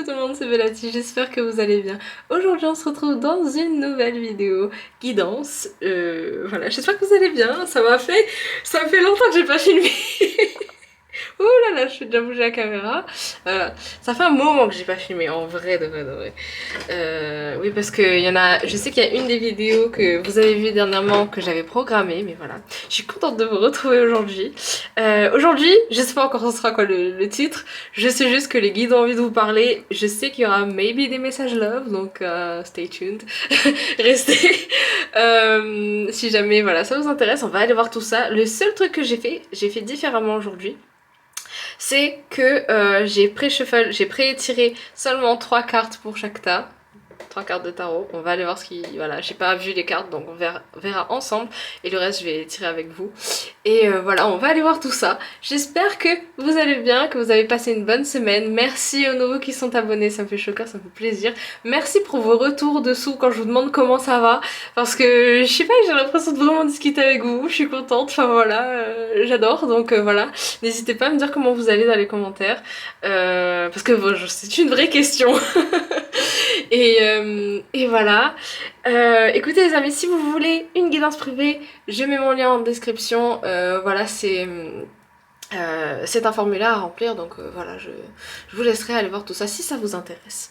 tout le monde, c'est Bellati, j'espère que vous allez bien. Aujourd'hui on se retrouve dans une nouvelle vidéo guidance. Voilà, j'espère que vous allez bien, ça me fait longtemps que j'ai pas filmé. Ouh là là, je fais déjà bouger la caméra. Voilà, ça fait un moment que j'ai pas filmé, en vrai, de vrai, de vrai. Oui, parce que y en a, je sais qu'il y a une des vidéos que vous avez vues dernièrement que j'avais programmée, mais voilà. Je suis contente de vous retrouver aujourd'hui. Aujourd'hui, je sais pas encore ce sera quoi le titre, je sais juste que les guides ont envie de vous parler. Je sais qu'il y aura maybe des messages love, donc stay tuned. Restez. Si jamais voilà, ça vous intéresse, on va aller voir tout ça. Le seul truc que j'ai fait différemment aujourd'hui, c'est que j'ai pré-tiré seulement 3 cartes pour chaque tas. 3 cartes de tarot, on va aller voir ce qui... Voilà, j'ai pas vu les cartes, donc on verra ensemble. Et le reste, je vais tirer avec vous. Et voilà, on va aller voir tout ça. J'espère que vous allez bien, que vous avez passé une bonne semaine. Merci aux nouveaux qui sont abonnés, ça me fait chaud au cœur, ça me fait plaisir. Merci pour vos retours dessous quand je vous demande comment ça va. Parce que, je sais pas, j'ai l'impression de vraiment discuter avec vous. Je suis contente, enfin voilà, j'adore. Donc voilà, n'hésitez pas à me dire comment vous allez dans les commentaires. Parce que bon, c'est une vraie question. Et voilà. Écoutez les amis, si vous voulez une guidance privée, je mets mon lien en description. Voilà, c'est un formulaire à remplir, donc voilà, je vous laisserai aller voir tout ça si ça vous intéresse.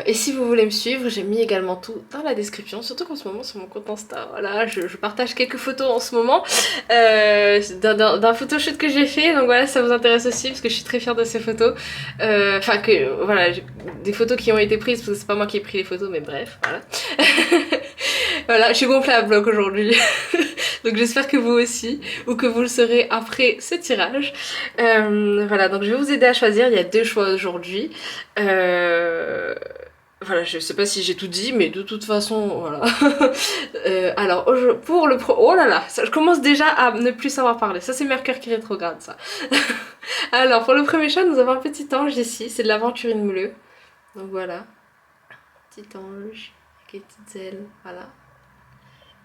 Et si vous voulez me suivre, j'ai mis également tout dans la description, surtout qu'en ce moment sur mon compte Insta, voilà, je partage quelques photos en ce moment d'un photoshoot que j'ai fait, donc voilà, ça vous intéresse aussi parce que je suis très fière de ces photos. Enfin que voilà, des photos qui ont été prises parce que c'est pas moi qui ai pris les photos, mais bref, voilà. Voilà, je suis gonflée à bloc aujourd'hui. Donc j'espère que vous aussi, ou que vous le serez après ce tirage. Voilà, donc je vais vous aider à choisir, il y a 2 choix aujourd'hui. Voilà, je sais pas si j'ai tout dit, mais de toute façon, voilà. Alors, pour le pro... Oh là là, ça, je commence déjà à ne plus savoir parler. Ça, c'est Mercure qui rétrograde, ça. Alors, pour le premier choix, nous avons un petit ange ici. C'est de l'aventurine bleue. Donc voilà. Petit ange, avec les petites ailes, voilà.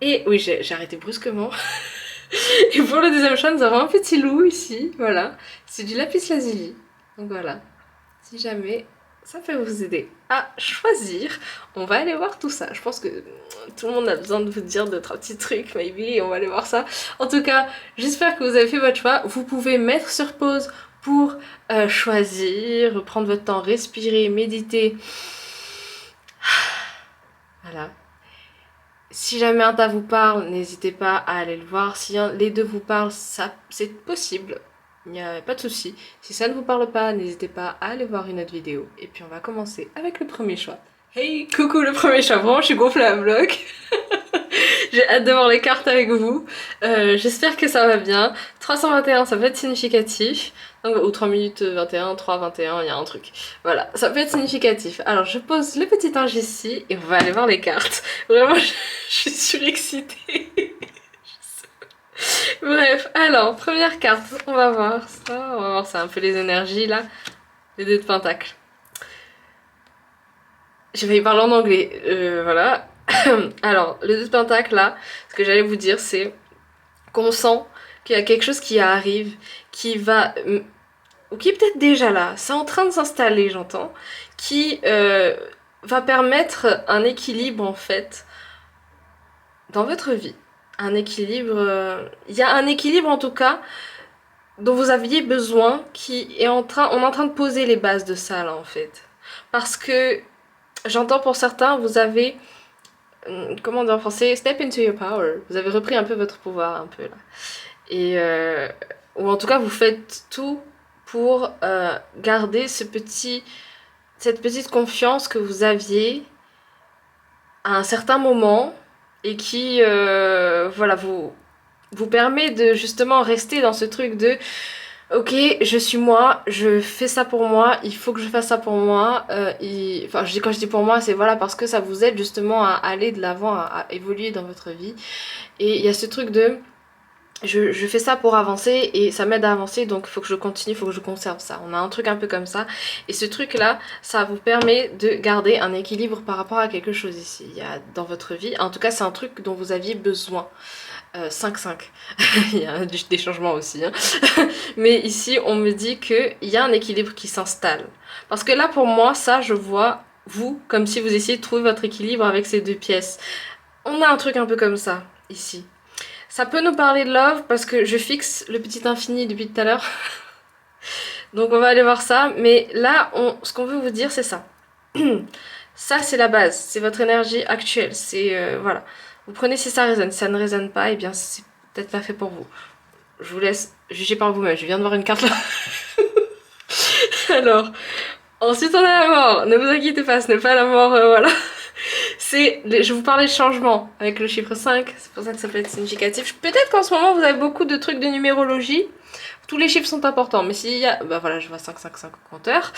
Et oui, j'ai arrêté brusquement. Et pour le deuxième choix, nous avons un petit loup ici, voilà. C'est du lapis lazuli. Donc voilà, si jamais ça peut vous aider à choisir, on va aller voir tout ça. Je pense que tout le monde a besoin de vous dire 2-3 petits trucs, maybe, et on va aller voir ça. En tout cas, j'espère que vous avez fait votre choix. Vous pouvez mettre sur pause pour choisir, prendre votre temps, respirer, méditer. Voilà. Si jamais un tas vous parle, n'hésitez pas à aller le voir. Si les deux vous parlent, c'est possible. Il n'y a pas de souci. Si ça ne vous parle pas, n'hésitez pas à aller voir une autre vidéo. Et puis on va commencer avec le premier choix. Hey, coucou le premier choix. Vraiment, je suis gonflée à bloc. J'ai hâte de voir les cartes avec vous. J'espère que ça va bien. 321, ça peut être significatif. Donc, ou 3 minutes 21, 3, 21, il y a un truc. Voilà, ça peut être significatif. Alors, je pose le petit ange ici et on va aller voir les cartes. Vraiment, je suis surexcitée. Bref, alors, première carte. On va voir ça. On va voir ça, un peu les énergies là. Les 2 de pentacle. Je vais y parler en anglais. Voilà. Alors, le 2 de pentacle là, ce que j'allais vous dire, c'est qu'on sent qu'il y a quelque chose qui arrive, qui va... ou qui est peut-être déjà là, c'est en train de s'installer, j'entends, qui va permettre un équilibre en fait dans votre vie. Un équilibre... Il y a un équilibre en tout cas dont vous aviez besoin qui est on est en train de poser les bases de ça là en fait. Parce que j'entends pour certains, vous avez... Comment dire en français? Step into your power. Vous avez repris un peu votre pouvoir, un peu là. Et... ou en tout cas, vous faites tout pour garder cette petite confiance que vous aviez à un certain moment et qui voilà, vous permet de justement rester dans ce truc de ok, je suis moi, je fais ça pour moi, il faut que je fasse ça pour moi. Enfin, quand je dis pour moi, c'est voilà parce que ça vous aide justement à aller de l'avant, à évoluer dans votre vie. Et il y a ce truc de je fais ça pour avancer et ça m'aide à avancer, donc il faut que je continue, il faut que je conserve ça. On a un truc un peu comme ça. Et ce truc là, ça vous permet de garder un équilibre par rapport à quelque chose ici. Il y a dans votre vie, en tout cas c'est un truc dont vous aviez besoin. 5-5. Il y a des changements aussi. Hein. Mais ici, on me dit qu'il y a un équilibre qui s'installe. Parce que là, pour moi, ça, je vois vous comme si vous essayez de trouver votre équilibre avec ces deux pièces. On a un truc un peu comme ça, ici. Ça peut nous parler de love parce que je fixe le petit infini depuis tout à l'heure. Donc on va aller voir ça. Mais là, ce qu'on veut vous dire, c'est ça. Ça, c'est la base. C'est votre énergie actuelle. C'est... voilà. Vous prenez si ça résonne. Si ça ne résonne pas, eh bien, c'est peut-être pas fait pour vous. Je vous laisse juger par vous-même. Je viens de voir une carte là. Alors, ensuite on a la mort. Ne vous inquiétez pas, ce n'est pas la mort, voilà. Je vous parlais de changement avec le chiffre 5, c'est pour ça que ça peut être significatif. Peut-être qu'en ce moment vous avez beaucoup de trucs de numérologie. Tous les chiffres sont importants, mais s'il y a... Bah voilà, je vois 555 au compteur.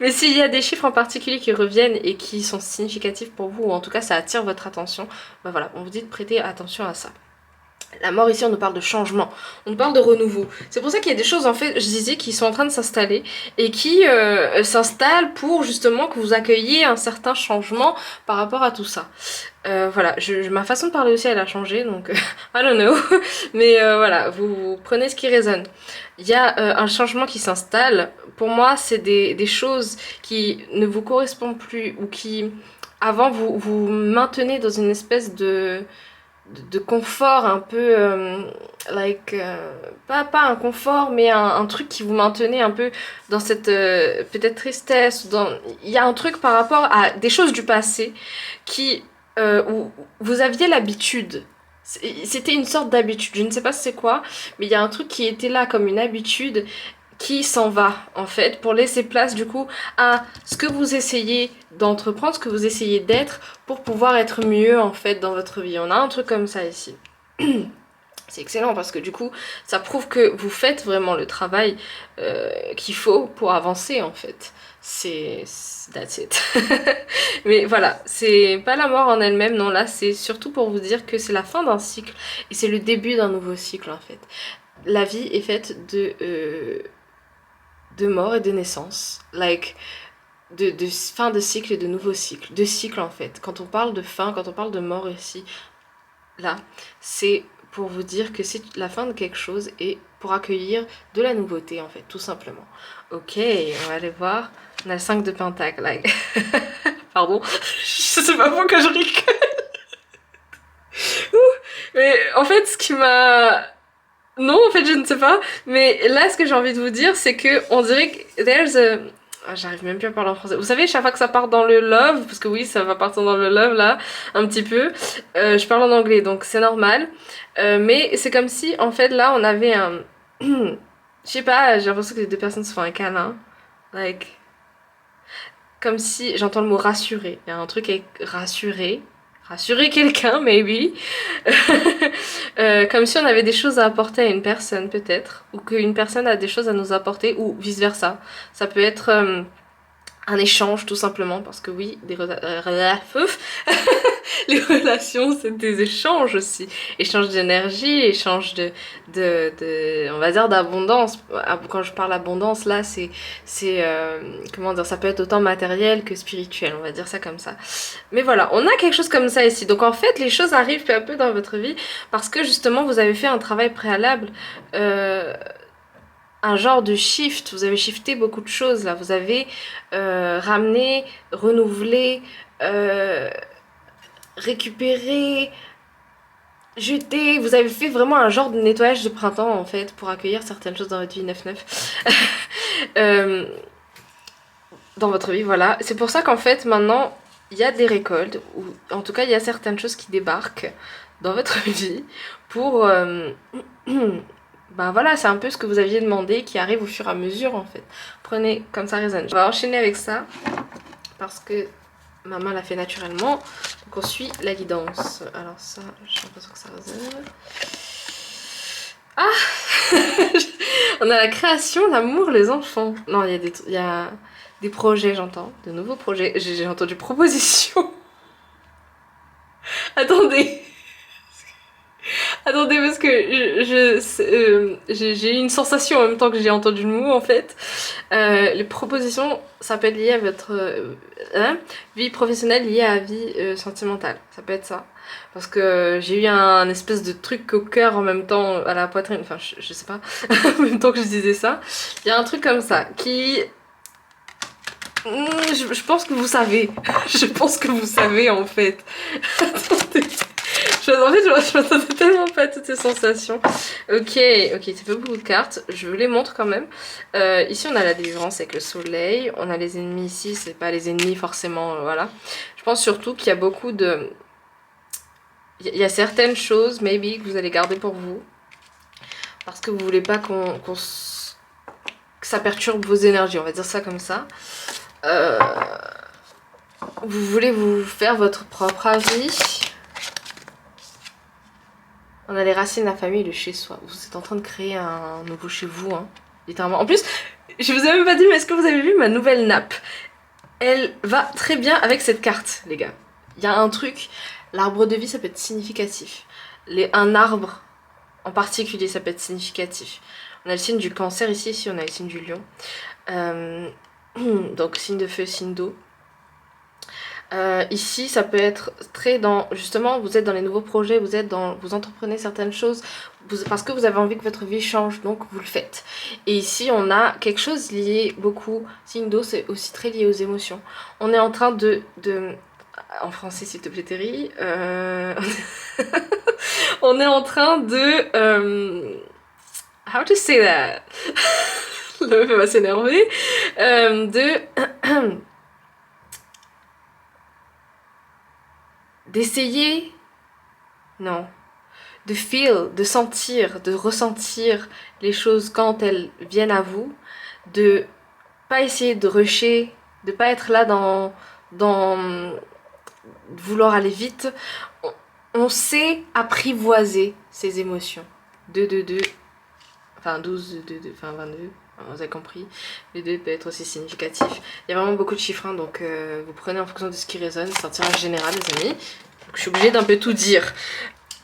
Mais s'il y a des chiffres en particulier qui reviennent et qui sont significatifs pour vous, ou en tout cas ça attire votre attention, bah voilà, on vous dit de prêter attention à ça. La mort ici, on nous parle de changement, on nous parle de renouveau. C'est pour ça qu'il y a des choses en fait, je disais, qui sont en train de s'installer et qui s'installent pour justement que vous accueilliez un certain changement par rapport à tout ça. Voilà, ma façon de parler aussi elle a changé, donc I don't know. Mais voilà, vous prenez ce qui résonne. Il y a un changement qui s'installe. Pour moi, c'est des choses qui ne vous correspondent plus ou qui, avant, vous maintenez dans une espèce de confort un peu pas un confort mais un truc qui vous maintenait un peu dans cette peut-être tristesse il y a un truc par rapport à des choses du passé qui où vous aviez l'habitude, c'était une sorte d'habitude, je ne sais pas c'est quoi, mais il y a un truc qui était là comme une habitude qui s'en va en fait pour laisser place du coup à ce que vous essayez d'entreprendre, ce que vous essayez d'être pour pouvoir être mieux en fait dans votre vie. On a un truc comme ça ici. C'est excellent parce que du coup ça prouve que vous faites vraiment le travail qu'il faut pour avancer en fait. That's it. Mais voilà, c'est pas la mort en elle-même, non, là c'est surtout pour vous dire que c'est la fin d'un cycle et c'est le début d'un nouveau cycle en fait. La vie est faite de mort et de naissance, de fin de cycle et de nouveau cycle, de cycle en fait. Quand on parle de fin, quand on parle de mort ici, là, c'est pour vous dire que c'est la fin de quelque chose et pour accueillir de la nouveauté en fait, tout simplement. Ok, on va aller voir. On a le 5 de pentacle, like. Pardon, je sais pas pourquoi je rigole. Mais en fait, ce qui m'a... Non, en fait, je ne sais pas. Mais là, ce que j'ai envie de vous dire, c'est que on dirait que there's a... Ah, j'arrive même plus à parler en français. Vous savez, chaque fois que ça part dans le love, parce que oui, ça va partir dans le love là, un petit peu. Je parle en anglais, donc c'est normal. Mais c'est comme si, en fait, là, on avait un... Je sais pas, j'ai l'impression que les deux personnes se font un câlin. Like... Comme si... J'entends le mot rassurer. Il y a un truc avec rassurer. Rassurer quelqu'un, maybe. Comme si on avait des choses à apporter à une personne, peut-être. Ou qu'une personne a des choses à nous apporter, ou vice-versa. Ça peut être un échange, tout simplement. Parce que oui, les relations, c'est des échanges aussi. Échange d'énergie, échange on va dire, d'abondance. Quand je parle d'abondance, là, c'est comment dire, ça peut être autant matériel que spirituel, on va dire ça comme ça. Mais voilà, on a quelque chose comme ça ici. Donc en fait, les choses arrivent peu à peu dans votre vie parce que justement, vous avez fait un travail préalable, un genre de shift. Vous avez shifté beaucoup de choses là. Vous avez ramené, renouvelé, récupéré, jeté. Vous avez fait vraiment un genre de nettoyage de printemps en fait pour accueillir certaines choses dans votre vie 9-9. Dans votre vie, voilà. C'est pour ça qu'en fait maintenant il y a des récoltes, ou en tout cas il y a certaines choses qui débarquent dans votre vie pour... ben voilà, c'est un peu ce que vous aviez demandé qui arrive au fur et à mesure en fait. Prenez comme ça résonne. On va enchaîner avec ça parce que ma main l'a fait naturellement. Donc on suit la guidance. Alors ça, j'ai l'impression que ça résonne. Ah on a la création, l'amour, les enfants. Non, il y a des projets, j'entends. De nouveaux projets. J'ai entendu proposition. Attendez. Attendez, parce que j'ai eu une sensation en même temps que j'ai entendu le mot en fait. Les propositions, ça peut être lié à votre vie professionnelle liée à vie sentimentale. Ça peut être ça. Parce que j'ai eu un espèce de truc au cœur en même temps, à la poitrine, enfin je sais pas, en même temps que je disais ça. Il y a un truc comme ça qui... Je pense que vous savez. Je pense que vous savez en fait. Attendez. En fait, je m'attendais tellement pas à toutes ces sensations. Ok, c'est pas beaucoup de cartes. Je vous les montre quand même. Ici, on a la délivrance avec le soleil. On a les ennemis ici. C'est pas les ennemis forcément, voilà. Je pense surtout qu'il y a beaucoup de... Il y a certaines choses, maybe, que vous allez garder pour vous. Parce que vous voulez pas que ça perturbe vos énergies. On va dire ça comme ça. Vous voulez vous faire votre propre avis. On a les racines, la famille et le chez-soi. Vous êtes en train de créer un nouveau chez vous, hein, littéralement. En plus, je vous ai même pas dit, mais est-ce que vous avez vu ma nouvelle nappe? Elle va très bien avec cette carte, les gars. Il y a un truc, l'arbre de vie, ça peut être significatif. Un arbre en particulier, ça peut être significatif. On a le signe du cancer ici on a le signe du lion. Donc signe de feu, signe d'eau. Ici ça peut être très dans, justement vous êtes dans les nouveaux projets, vous entreprenez certaines choses parce que vous avez envie que votre vie change, donc vous le faites. Et ici on a quelque chose lié beaucoup, signe d'eau c'est aussi très lié aux émotions. On est en train de en français s'il te plaît Terry, on est en train de how to say that la meuf va s'énerver, d'essayer, non, de feel, de sentir, de ressentir les choses quand elles viennent à vous, de pas essayer de rusher, de pas être là dans vouloir aller vite. On sait apprivoiser ses émotions. 2, 2, 2, enfin 12, 2, 2, enfin 22. Vous avez compris, les deux peut être aussi significatif. Il y a vraiment beaucoup de chiffres, hein, donc vous prenez en fonction de ce qui résonne, c'est un tirage général les amis. Donc, je suis obligée d'un peu tout dire.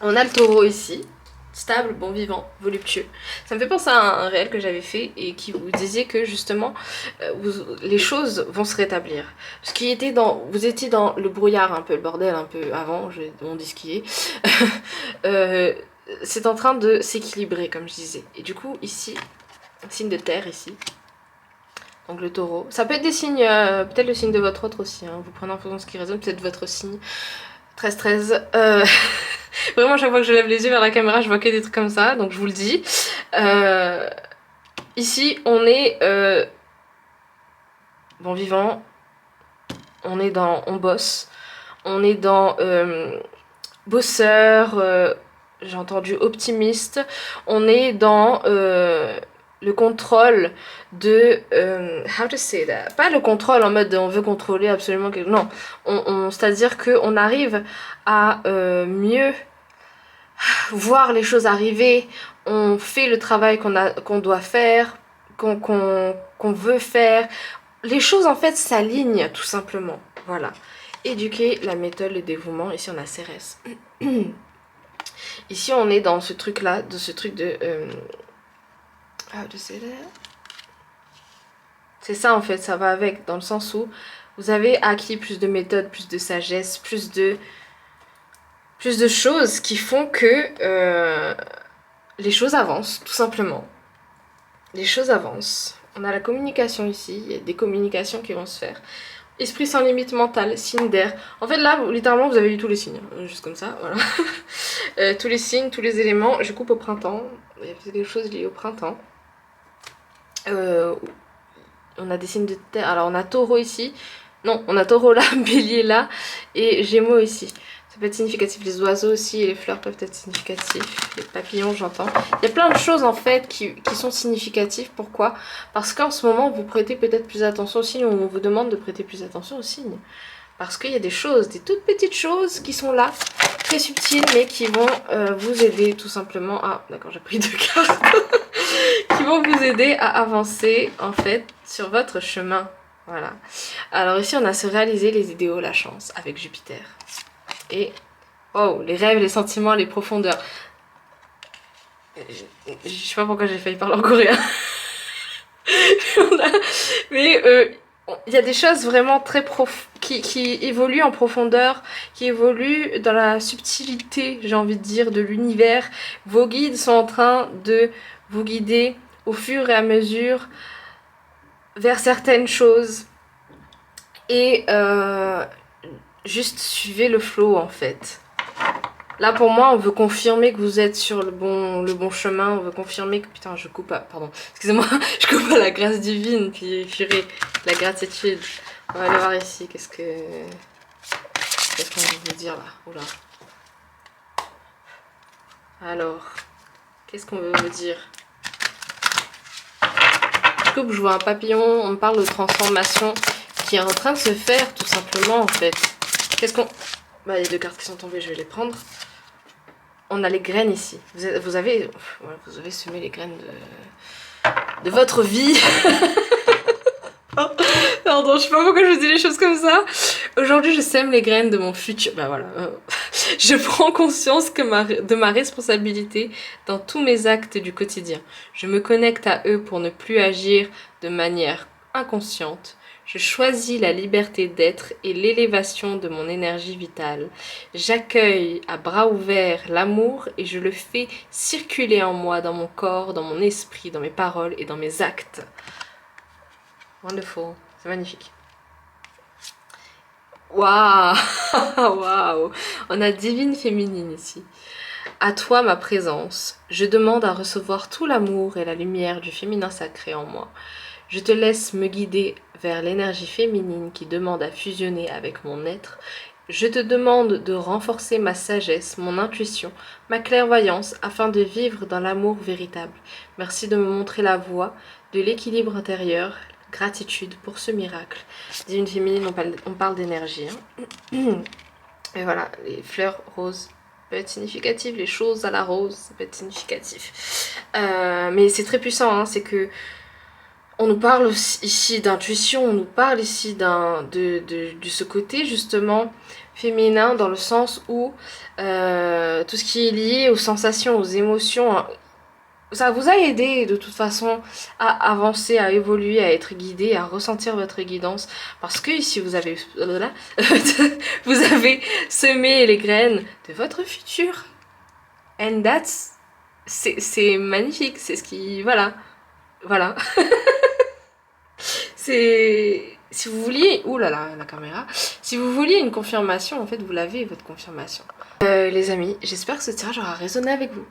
On a le taureau ici, stable, bon vivant, voluptueux. Ça me fait penser à un réel que j'avais fait et qui vous disait que justement les choses vont se rétablir. Parce qu'il était vous étiez dans le brouillard un peu, le bordel un peu avant, on dit ce qui est. C'est en train de s'équilibrer comme je disais. Et du coup ici, signe de terre ici. Donc le taureau. Ça peut être des signes, peut-être le signe de votre autre aussi. Hein. Vous prenez en fonction de ce qui résonne, peut-être votre signe. 13-13. Vraiment, chaque fois que je lève les yeux vers la caméra, je vois que des trucs comme ça. Donc je vous le dis. Ici, on est bon vivant. On bosse. On est dans bosseur. J'ai entendu optimiste. On est dans le contrôle de how to say that, pas le contrôle en mode on veut contrôler absolument quelque... non, c'est-à-dire qu'on arrive à mieux voir les choses arriver, on fait le travail qu'on doit faire, qu'on veut faire, les choses en fait s'alignent tout simplement, voilà. Éduquer, la méthode, le dévouement, ici on a Cérès. Ici on est dans ce truc là, de ce truc de c'est ça en fait, ça va avec, dans le sens où vous avez acquis plus de méthodes, plus de sagesse, plus de choses qui font que les choses avancent, tout simplement. Les choses avancent. On a la communication ici, il y a des communications qui vont se faire. Esprit sans limite mental, signe d'air. En fait là, littéralement, vous avez eu tous les signes, juste comme ça, voilà. Tous les signes, tous les éléments. Je coupe au printemps, il y a quelque chose lié au printemps. On a des signes de terre, alors on a taureau ici, non on a taureau là, bélier là et gémeaux ici, ça peut être significatif, les oiseaux aussi et les fleurs peuvent être significatifs, les papillons j'entends, il y a plein de choses en fait qui sont significatives. Pourquoi? Parce qu'en ce moment vous prêtez peut-être plus attention aux signes, on vous demande de prêter plus attention aux signes, parce qu'il y a des choses, des toutes petites choses qui sont là, très subtiles mais qui vont vous aider tout simplement à... D'accord, j'ai pris 2 cartes qui vont vous aider à avancer en fait sur votre chemin. Voilà. Alors ici on a se réaliser les idéaux, la chance avec Jupiter. Et oh, les rêves, les sentiments, les profondeurs. Je sais pas pourquoi j'ai failli parler en coréen. Mais il y a des choses vraiment très qui évoluent en profondeur, qui évoluent dans la subtilité, j'ai envie de dire, de l'univers. Vos guides sont en train de vous guider au fur et à mesure vers certaines choses. Et juste suivez le flow en fait. Là pour moi on veut confirmer que vous êtes sur le bon chemin, on veut confirmer que... Putain je coupe à... Pardon, excusez-moi, je coupe à la grâce divine, puis purée, la gratitude. On va aller voir ici, qu'est-ce qu'on veut vous dire là. Oula. Alors, qu'est-ce qu'on veut vous dire? Je coupe, je vois un papillon, on me parle de transformation qui est en train de se faire tout simplement en fait. Qu'est-ce qu'on... Bah il y a 2 cartes qui sont tombées, je vais les prendre. On a les graines ici. Vous avez semé les graines de votre vie. Pardon, je sais pas pourquoi je vous dis les choses comme ça. Aujourd'hui, je sème les graines de mon futur. Bah voilà. Je prends conscience de ma responsabilité dans tous mes actes du quotidien. Je me connecte à eux pour ne plus agir de manière inconsciente. Je choisis la liberté d'être et l'élévation de mon énergie vitale. J'accueille à bras ouverts l'amour et je le fais circuler en moi, dans mon corps, dans mon esprit, dans mes paroles et dans mes actes. Wonderful, c'est magnifique. Waouh, waouh, on a divine féminine ici. À toi ma présence, je demande à recevoir tout l'amour et la lumière du féminin sacré en moi. Je te laisse me guider vers l'énergie féminine qui demande à fusionner avec mon être. Je te demande de renforcer ma sagesse, mon intuition, ma clairvoyance afin de vivre dans l'amour véritable. Merci de me montrer la voie de l'équilibre intérieur. Gratitude pour ce miracle. Divine féminine, on parle d'énergie. Hein. Et voilà, les fleurs roses peuvent être significatives, les choses à la rose, ça peut être significatif. Mais c'est très puissant, hein, c'est que on nous parle ici d'intuition, on nous parle ici de ce côté justement féminin dans le sens où tout ce qui est lié aux sensations, aux émotions, hein, ça vous a aidé de toute façon à avancer, à évoluer, à être guidé, à ressentir votre guidance. Parce que ici vous avez vous avez semé les graines de votre futur. And that's... C'est magnifique, c'est ce qui... Voilà. Voilà. C'est... Si vous vouliez... Ouh là là, la caméra. Si vous vouliez une confirmation, en fait, vous l'avez, votre confirmation. Les amis, j'espère que ce tirage aura résonné avec vous.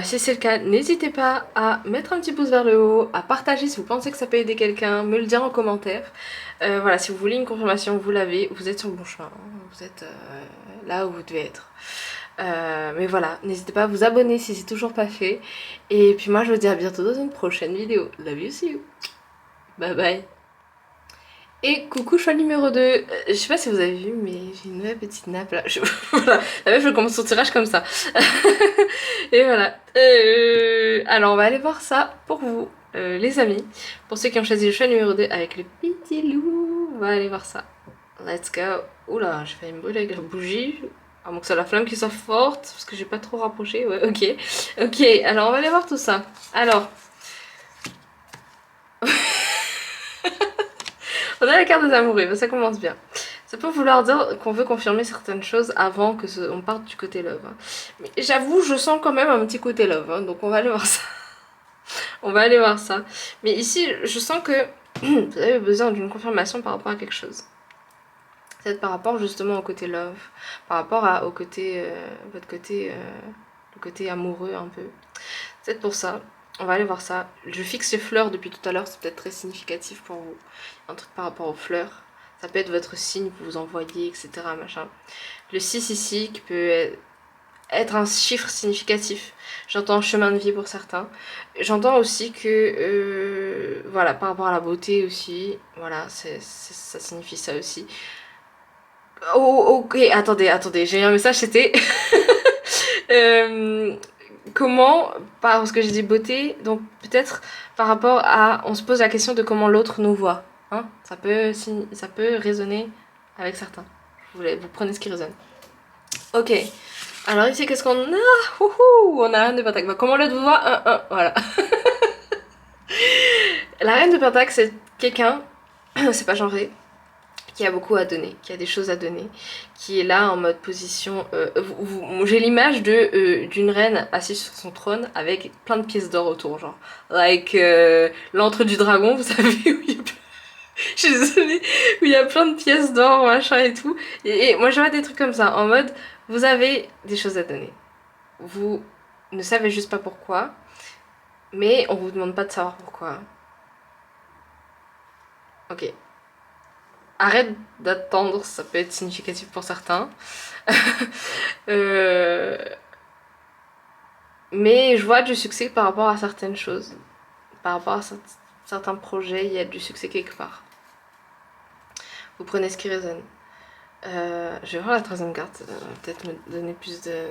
Si c'est le cas, n'hésitez pas à mettre un petit pouce vers le haut, à partager si vous pensez que ça peut aider quelqu'un, me le dire en commentaire. Voilà, si vous voulez une confirmation, vous l'avez, vous êtes sur le bon chemin, hein, vous êtes là où vous devez être. Mais voilà, n'hésitez pas à vous abonner si c'est toujours pas fait. Et puis moi je vous dis à bientôt dans une prochaine vidéo. Love you, see you. Bye bye. Et coucou choix numéro 2. Je sais pas si vous avez vu, mais j'ai une nouvelle petite nappe là. Voilà, la meuf je commence son tirage comme ça. Et voilà. Alors on va aller voir ça pour vous, les amis. Pour ceux qui ont choisi le choix numéro 2 avec le petit loup, on va aller voir ça. Let's go. Oula, j'ai failli me brûler avec la bougie. À moins que ça la flamme qui soit forte, parce que j'ai pas trop rapproché. Ouais, ok. Ok, alors on va aller voir tout ça. Alors... On a la carte des amoureux, ça commence bien. Ça peut vouloir dire qu'on veut confirmer certaines choses avant que on parte du côté love. Hein. Mais j'avoue, je sens quand même un petit côté love, hein, donc on va aller voir ça. On va aller voir ça. Mais ici, je sens que vous avez besoin d'une confirmation par rapport à quelque chose. Peut-être par rapport justement au côté love, par rapport au côté, votre côté, le côté amoureux un peu. Peut-être pour ça. On va aller voir ça. Je fixe les fleurs depuis tout à l'heure, c'est peut-être très significatif pour vous. Un truc par rapport aux fleurs. Ça peut être votre signe que vous envoyez, etc. Machin. Le 6 ici, qui peut être un chiffre significatif. J'entends chemin de vie pour certains. J'entends aussi que, voilà, par rapport à la beauté aussi, voilà, ça signifie ça aussi. Oh, ok, attendez, j'ai eu un message, c'était... Comment, parce que j'ai dit beauté, donc peut-être par rapport à... On se pose la question de comment l'autre nous voit. Hein, ça peut résonner avec certains. Vous prenez ce qui résonne. Ok, Alors ici, qu'est-ce qu'on a? Ouhou, on a la reine de pentacle. Bah, comme on le voit, voilà. La reine de pentacle, c'est quelqu'un, c'est pas genré, qui a beaucoup à donner, qui a des choses à donner, qui est là en mode position... j'ai l'image d'une reine assise sur son trône avec plein de pièces d'or autour, genre. Like l'antre du dragon, vous savez, où il y a... Je suis désolée, où il y a plein de pièces d'or, machin et tout. Et moi, je vois des trucs comme ça, en mode, vous avez des choses à donner. Vous ne savez juste pas pourquoi, mais on vous demande pas de savoir pourquoi. Ok. Arrête d'attendre, ça peut être significatif pour certains. Mais je vois du succès par rapport à certaines choses. Par rapport à certains projets, il y a du succès quelque part. Vous prenez ce qui résonne. Je vais voir la troisième carte, peut-être me donner plus de...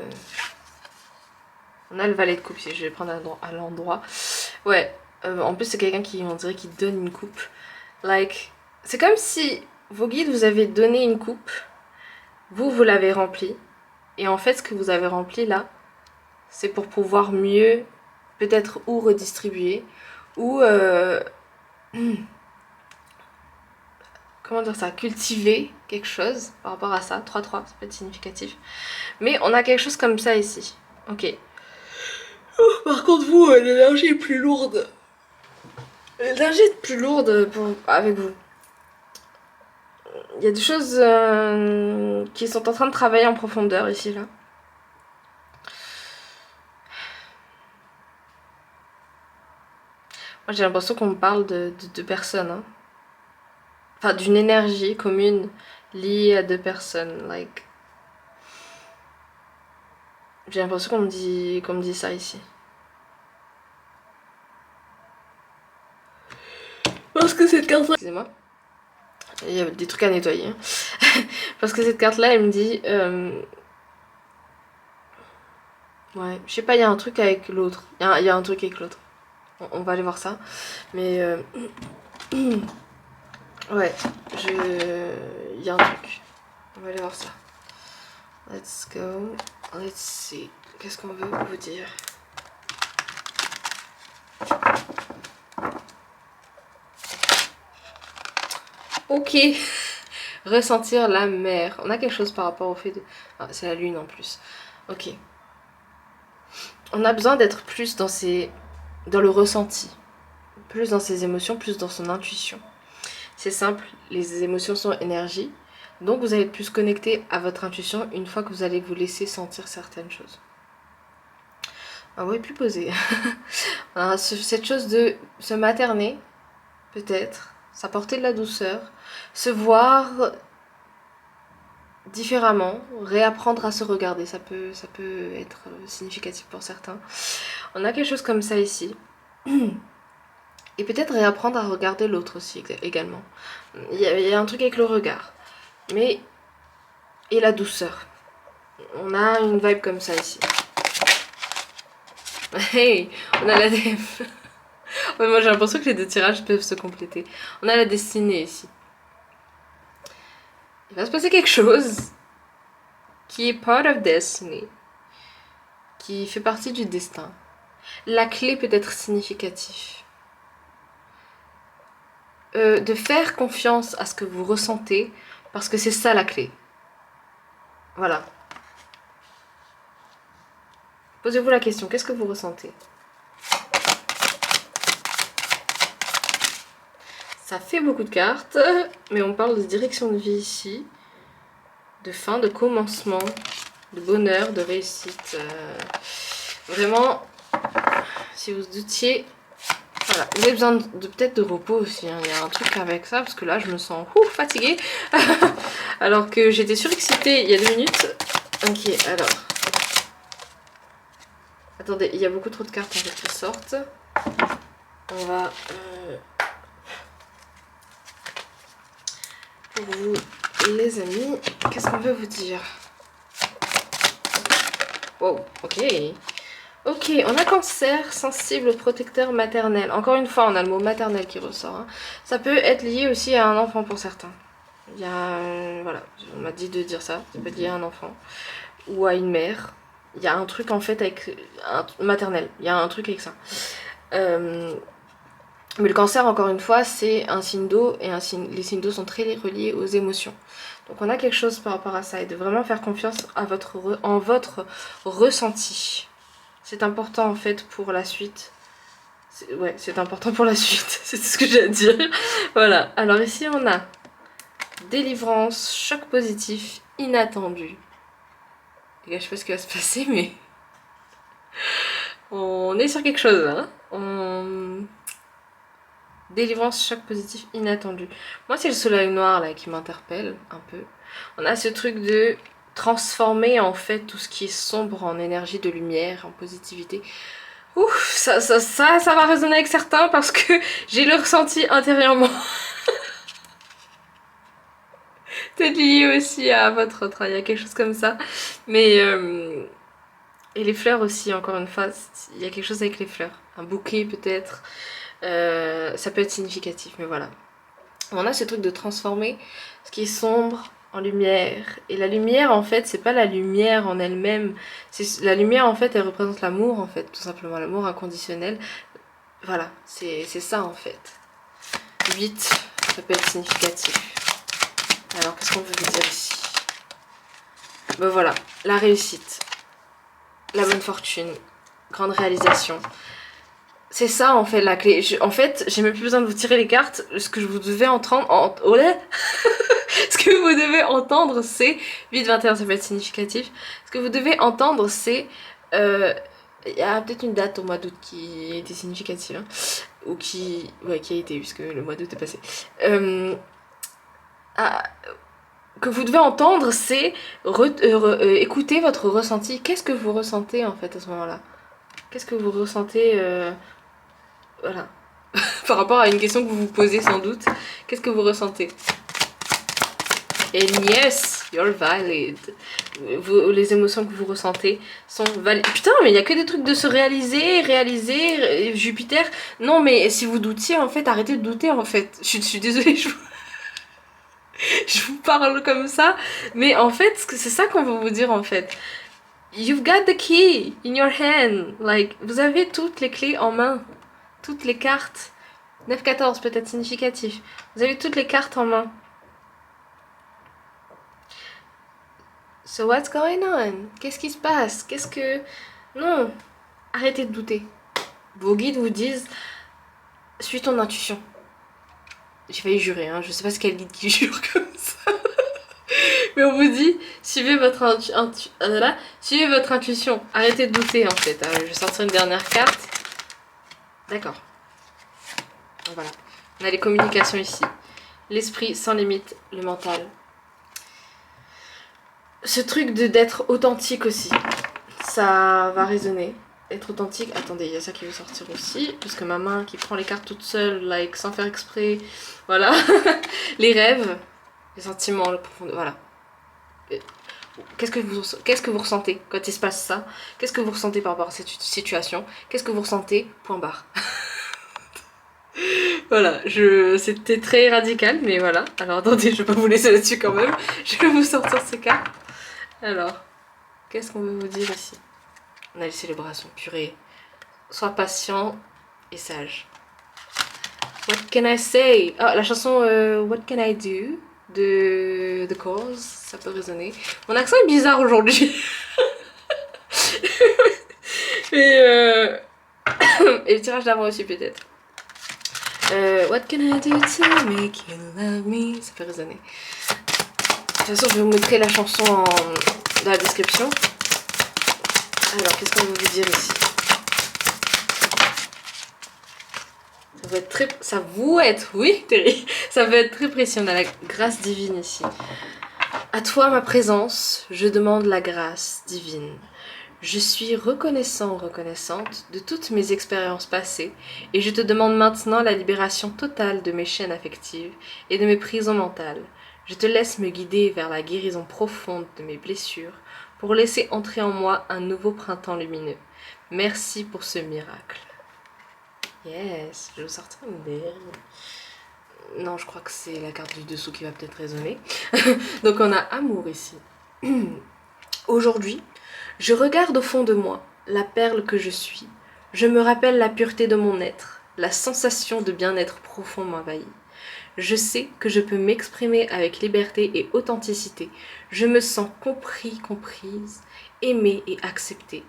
On a le valet de coupe, je vais prendre à l'endroit. Ouais, en plus c'est quelqu'un qui, on dirait, qui donne une coupe. Like, c'est comme si vos guides vous avaient donné une coupe, vous l'avez remplie, et en fait ce que vous avez rempli là, c'est pour pouvoir mieux, peut-être, ou redistribuer, ou... comment dire ça, cultiver quelque chose par rapport à ça. 3-3, ça peut être significatif. Mais on a quelque chose comme ça ici. Ok. Par contre, vous, l'énergie est plus lourde. L'énergie est plus lourde avec vous. Il y a des choses qui sont en train de travailler en profondeur ici, là. Moi, j'ai l'impression qu'on me parle de personnes. Hein. Enfin, d'une énergie commune liée à deux personnes. Like... J'ai l'impression qu'on me dit ça ici. Parce que cette carte... Excusez-moi. Il y a des trucs à nettoyer. Parce que cette carte-là, elle me dit... Ouais, je sais pas, il y a un truc avec l'autre. Il y a un truc avec l'autre. On va aller voir ça. Mais... ouais, il y a un truc. On va aller voir ça. Let's go. Let's see. Qu'est-ce qu'on veut vous dire? Ok. Ressentir la mer. On a quelque chose par rapport au fait de... Ah, c'est la lune en plus. Ok. On a besoin d'être plus dans le ressenti. Plus dans ses émotions, plus dans son intuition. C'est simple, les émotions sont énergie. Donc vous allez être plus connecté à votre intuition une fois que vous allez vous laisser sentir certaines choses. Ah oui, plus posé. Cette chose de se materner, peut-être, s'apporter de la douceur, se voir différemment, réapprendre à se regarder, ça peut être significatif pour certains. On a quelque chose comme ça ici. Et peut-être réapprendre à regarder l'autre aussi également. Il y a un truc avec le regard. Mais... Et la douceur. On a une vibe comme ça ici. Hey, on a la... ouais, moi j'ai l'impression que les deux tirages peuvent se compléter. On a la destinée ici. Il va se passer quelque chose qui est part of destiny. Qui fait partie du destin. La clé peut être significative. De faire confiance à ce que vous ressentez, parce que c'est ça la clé. Voilà. Posez-vous la question, qu'est-ce que vous ressentez? Ça fait beaucoup de cartes, mais on parle de direction de vie ici, de fin, de commencement, de bonheur, de réussite. Vraiment, si vous doutiez, voilà, vous avez besoin de peut-être de repos aussi, hein. Il y a un truc avec ça, parce que là je me sens fatiguée, alors que j'étais surexcitée il y a 2 minutes. Ok, alors... Attendez, il y a beaucoup trop de cartes en fait qui sortent. On va... Pour vous, les amis, qu'est-ce qu'on veut vous dire? Wow, ok. Ok, on a cancer, sensible, protecteur, maternel. Encore une fois, on a le mot maternel qui ressort. Hein. Ça peut être lié aussi à un enfant pour certains. Il y a... voilà, on m'a dit de dire ça. Ça peut être lié à un enfant. Ou à une mère. Il y a un truc en fait avec maternel, il y a un truc avec ça. Mais le cancer, encore une fois, c'est un signe d'eau et les signes d'eau sont très reliés aux émotions. Donc on a quelque chose par rapport à ça et de vraiment faire confiance à en votre ressenti. C'est important en fait pour la suite. Ouais, c'est important pour la suite, c'est ce que j'ai à dire. Voilà, alors ici on a délivrance, choc positif, inattendu. Les gars, je sais pas ce qui va se passer, mais on est sur quelque chose, hein. Délivrance, choc positif, inattendu. Moi, c'est le soleil noir là qui m'interpelle un peu. On a ce truc de transformer en fait tout ce qui est sombre en énergie de lumière, en positivité. Ouf, ça va résonner avec certains parce que j'ai le ressenti intérieurement. Peut-être lié aussi à votre autre, il y a quelque chose comme ça. Mais et les fleurs aussi, encore une fois, il y a quelque chose avec les fleurs. Un bouquet peut-être. Ça peut être significatif, mais voilà. On a ce truc de transformer ce qui est sombre en lumière. Et la lumière, en fait, c'est pas la lumière en elle-même. La lumière, en fait, elle représente l'amour, en fait, tout simplement. L'amour inconditionnel. Voilà, c'est ça, en fait. 8, ça peut être significatif. Alors, qu'est-ce qu'on veut vous dire ici? Ben voilà, la réussite. La bonne fortune. Grande réalisation. C'est ça en fait la clé. En fait, j'ai même plus besoin de vous tirer les cartes. Ce que vous devez entendre. Ce que vous devez entendre, c'est. 8-21, ça peut être significatif. Ce que vous devez entendre, c'est. Il y a peut-être une date au mois d'août qui a été significative. Hein, ou qui. Ouais, qui a été, puisque le mois d'août est passé. Que vous devez entendre, c'est. Écouter votre ressenti. Qu'est-ce que vous ressentez en fait à ce moment-là? Qu'est-ce que vous ressentez voilà. Par rapport à une question que vous vous posez sans doute, qu'est-ce que vous ressentez? Et yes, you're valid. Les émotions que vous ressentez sont valides. Putain, mais il y a que des trucs de se réaliser, Jupiter. Non, mais si vous doutiez, en fait, arrêtez de douter, en fait. Je suis désolée, je vous parle comme ça. Mais en fait, c'est ça qu'on veut vous dire, en fait. You've got the key in your hand. Like, vous avez toutes les clés en main. Toutes les cartes. 9-14 peut-être significatif. Vous avez toutes les cartes en main. So what's going on? Qu'est-ce qui se passe? Qu'est-ce que... Non, arrêtez de douter. Vos guides vous disent, suis ton intuition. J'ai failli jurer, hein. Je sais pas ce quel guide qui jure comme ça. Mais on vous dit, suivez votre intuition. Arrêtez de douter en fait. Je vais sortir une dernière carte. D'accord. Voilà. On a les communications ici. L'esprit sans limite, le mental. Ce truc d'être authentique aussi, ça va résonner. Être authentique. Attendez, il y a ça qui veut sortir aussi. Parce que ma main qui prend les cartes toute seule, like, sans faire exprès. Voilà. Les rêves, les sentiments, le profond. Voilà. Qu'est-ce que vous ressentez quand il se passe ça? Qu'est-ce que vous ressentez par rapport à cette situation? Qu'est-ce que vous ressentez? Point barre. Voilà, c'était très radical, mais voilà. Alors attendez, je vais pas vous laisser là-dessus quand même. Je vais vous sortir ces cartes. Alors, qu'est-ce qu'on veut vous dire ici? On a les célébrations, purée. Sois patient et sage. What can I say? Ah, la chanson What Can I Do de The Cause, ça peut résonner. Mon accent est bizarre aujourd'hui. Et le tirage d'avant aussi peut-être. What can I do to make you love me? Ça peut résonner. De toute façon, je vais vous montrer la chanson dans la description. Alors, qu'est-ce qu'on veut vous dire ici? Ça va être, oui, Terry, ça va être très précis. On a la grâce divine ici. À toi, ma présence, je demande la grâce divine. Je suis reconnaissant, reconnaissante de toutes mes expériences passées et je te demande maintenant la libération totale de mes chaînes affectives et de mes prisons mentales. Je te laisse me guider vers la guérison profonde de mes blessures pour laisser entrer en moi un nouveau printemps lumineux. Merci pour ce miracle. Yes, je vais vous sortir une dernière. Non, je crois que c'est la carte du dessous qui va peut-être résonner. Donc on a amour ici. Aujourd'hui, je regarde au fond de moi, la perle que je suis. Je me rappelle la pureté de mon être, la sensation de bien-être profond m'envahit. Je sais que je peux m'exprimer avec liberté et authenticité. Je me sens compris, comprise, aimée et acceptée,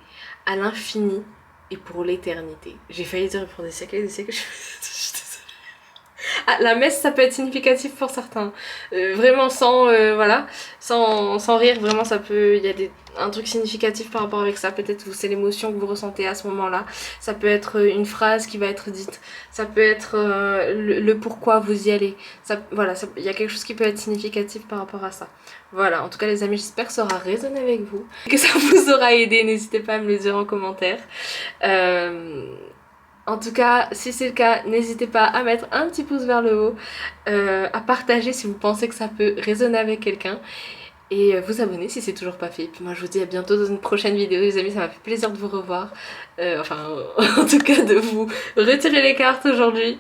à l'infini et pour l'éternité. J'ai failli dire pour des siècles et des siècles. Ah, la messe, ça peut être significatif pour certains. Vraiment sans, voilà, sans rire, vraiment ça peut, il y a un truc significatif par rapport avec ça. Peut-être que c'est l'émotion que vous ressentez à ce moment-là. Ça peut être une phrase qui va être dite. Ça peut être le pourquoi vous y allez. Ça, voilà, il y a quelque chose qui peut être significatif par rapport à ça. Voilà, en tout cas les amis, j'espère que ça aura résonné avec vous. Que ça vous aura aidé, n'hésitez pas à me le dire en commentaire. En tout cas, si c'est le cas, n'hésitez pas à mettre un petit pouce vers le haut, à partager si vous pensez que ça peut résonner avec quelqu'un, et vous abonner si c'est toujours pas fait. Et puis moi je vous dis à bientôt dans une prochaine vidéo les amis, ça m'a fait plaisir de vous revoir, enfin en tout cas de vous retirer les cartes aujourd'hui.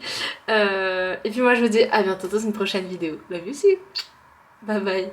Et puis moi je vous dis à bientôt dans une prochaine vidéo. Love you, see. Bye bye.